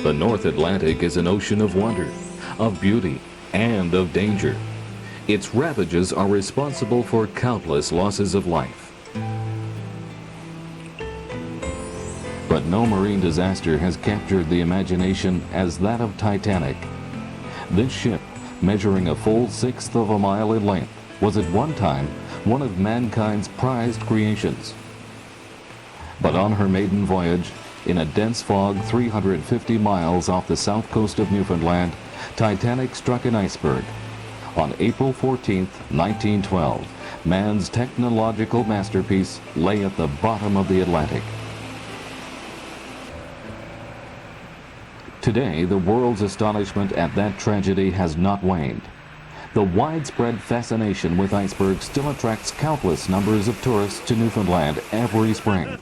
The North Atlantic is an ocean of wonder, of beauty, and of danger. Its ravages are responsible for countless losses of life. But no marine disaster has captured the imagination as that of Titanic. This ship, measuring a full sixth of a mile in length, was at one time one of mankind's prized creations. But on her maiden voyage, in a dense fog 350 miles off the south coast of Newfoundland, Titanic struck an iceberg. On April 14, 1912, man's technological masterpiece lay at the bottom of the Atlantic. Today, the world's astonishment at that tragedy has not waned. The widespread fascination with icebergs still attracts countless numbers of tourists to Newfoundland every spring.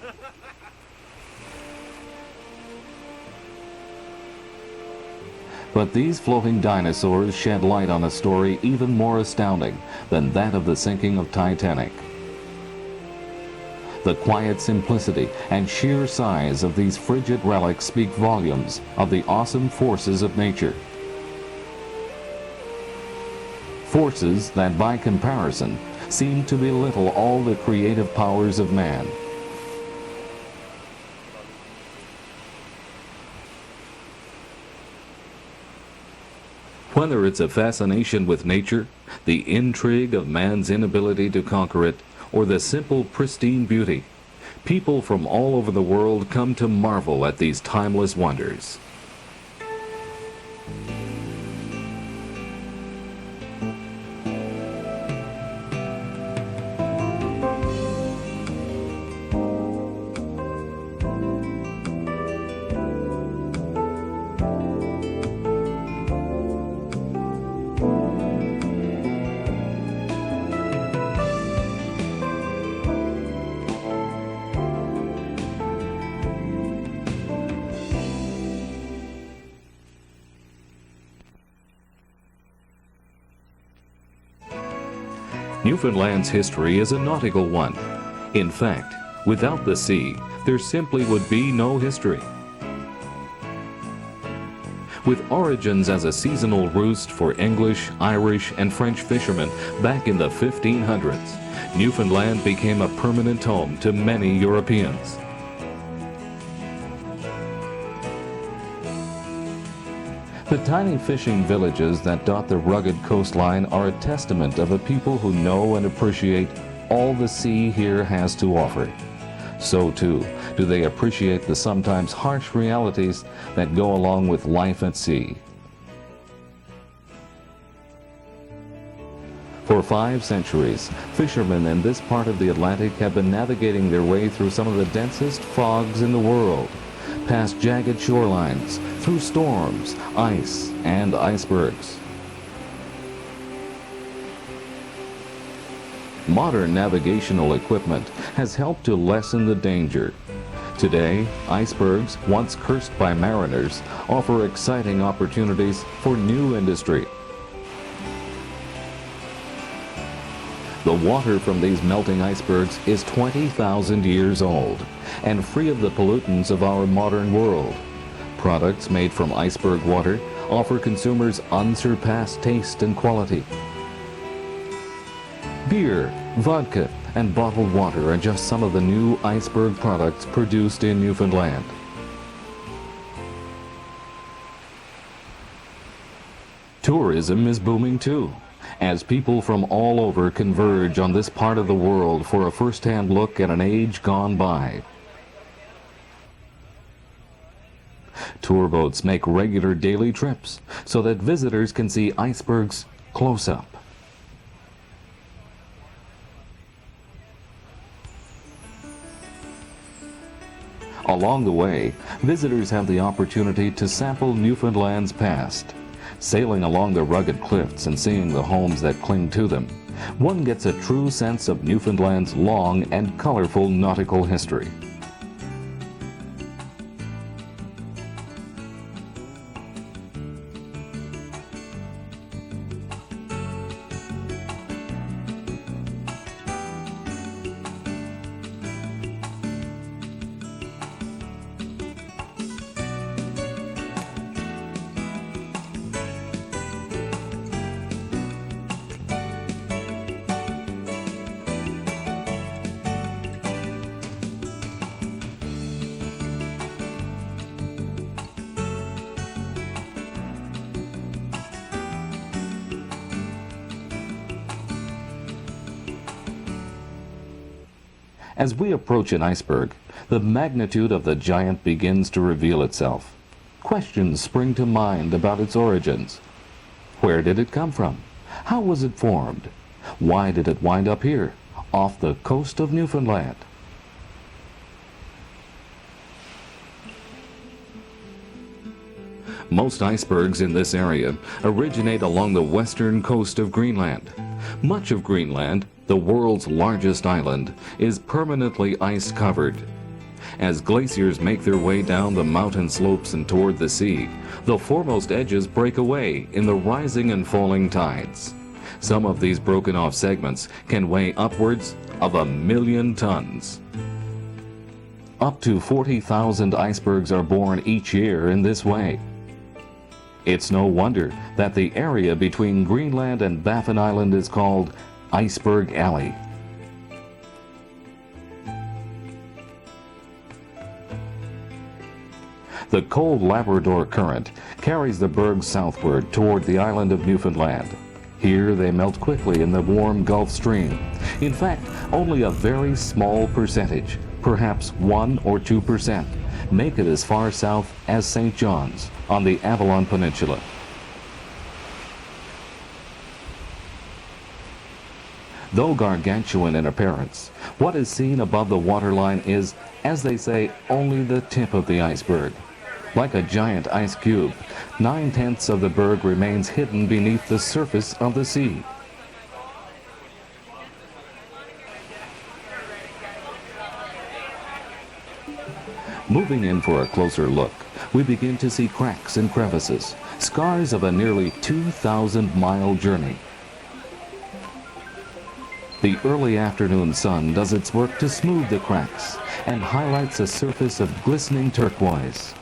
But these floating dinosaurs shed light on a story even more astounding than that of the sinking of Titanic. The quiet simplicity and sheer size of these frigid relics speak volumes of the awesome forces of nature. Forces that, by comparison, seem to belittle all the creative powers of man. Whether it's a fascination with nature, the intrigue of man's inability to conquer it, or the simple, pristine beauty, people from all over the world come to marvel at these timeless wonders. Newfoundland's history is a nautical one. In fact, without the sea, there simply would be no history. With origins as a seasonal roost for English, Irish, and French fishermen back in the 1500s, Newfoundland became a permanent home to many Europeans. The tiny fishing villages that dot the rugged coastline are a testament of a people who know and appreciate all the sea here has to offer. So too do they appreciate the sometimes harsh realities that go along with life at sea. For 5 centuries, fishermen in this part of the Atlantic have been navigating their way through some of the densest fogs in the world, past jagged shorelines, through storms, ice, and icebergs. Modern navigational equipment has helped to lessen the danger. Today, icebergs, once cursed by mariners, offer exciting opportunities for new industry. The water from these melting icebergs is 20,000 years old and free of the pollutants of our modern world. Products made from iceberg water offer consumers unsurpassed taste and quality. Beer, vodka, and bottled water are just some of the new iceberg products produced in Newfoundland. Tourism is booming too, as people from all over converge on this part of the world for a first-hand look at an age gone by. Tour boats make regular daily trips so that visitors can see icebergs close up. Along the way, visitors have the opportunity to sample Newfoundland's past. Sailing along the rugged cliffs and seeing the homes that cling to them, one gets a true sense of Newfoundland's long and colorful nautical history. As we approach an iceberg, the magnitude of the giant begins to reveal itself. Questions spring to mind about its origins. Where did it come from? How was it formed? Why did it wind up here, off the coast of Newfoundland? Most icebergs in this area originate along the western coast of Greenland. Much of Greenland, the world's largest island, is permanently ice-covered. As glaciers make their way down the mountain slopes and toward the sea, the foremost edges break away in the rising and falling tides. Some of these broken-off segments can weigh upwards of 1,000,000 tons. Up to 40,000 icebergs are born each year in this way. It's no wonder that the area between Greenland and Baffin Island is called Iceberg Alley. The cold Labrador Current carries the bergs southward toward the island of Newfoundland. Here they melt quickly in the warm Gulf Stream. In fact, only a very small percentage, perhaps 1 or 2%, make it as far south as St. John's on the Avalon Peninsula. Though gargantuan in appearance, what is seen above the waterline is, as they say, only the tip of the iceberg. Like a giant ice cube, 9/10 of the berg remains hidden beneath the surface of the sea. Moving in for a closer look, we begin to see cracks and crevices, scars of a nearly 2,000-mile journey. The early afternoon sun does its work to smooth the cracks and highlights a surface of glistening turquoise.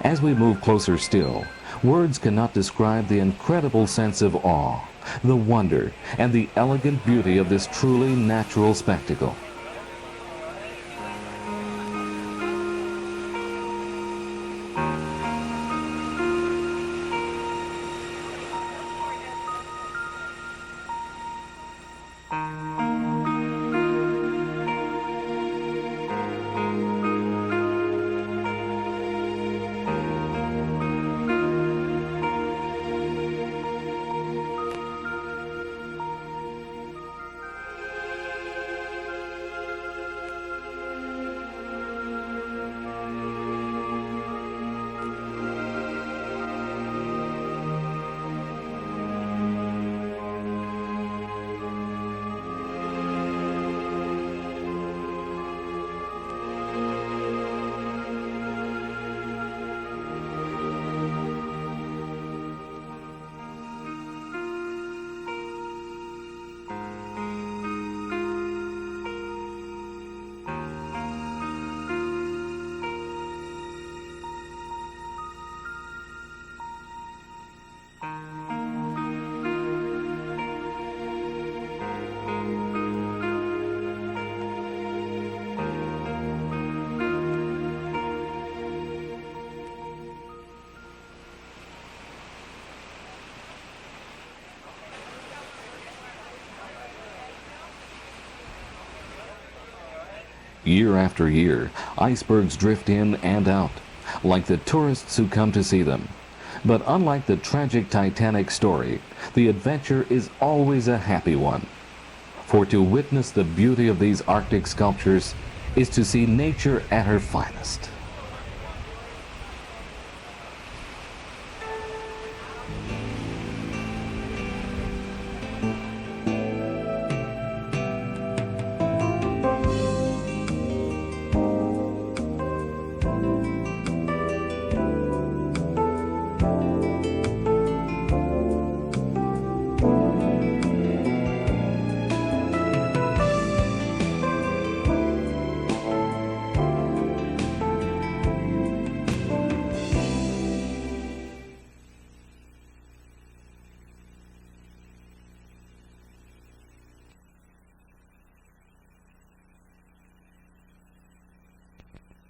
As we move closer still, words cannot describe the incredible sense of awe, the wonder, and the elegant beauty of this truly natural spectacle. Year after year, icebergs drift in and out, like the tourists who come to see them. But unlike the tragic Titanic story, the adventure is always a happy one. For to witness the beauty of these Arctic sculptures is to see nature at her finest.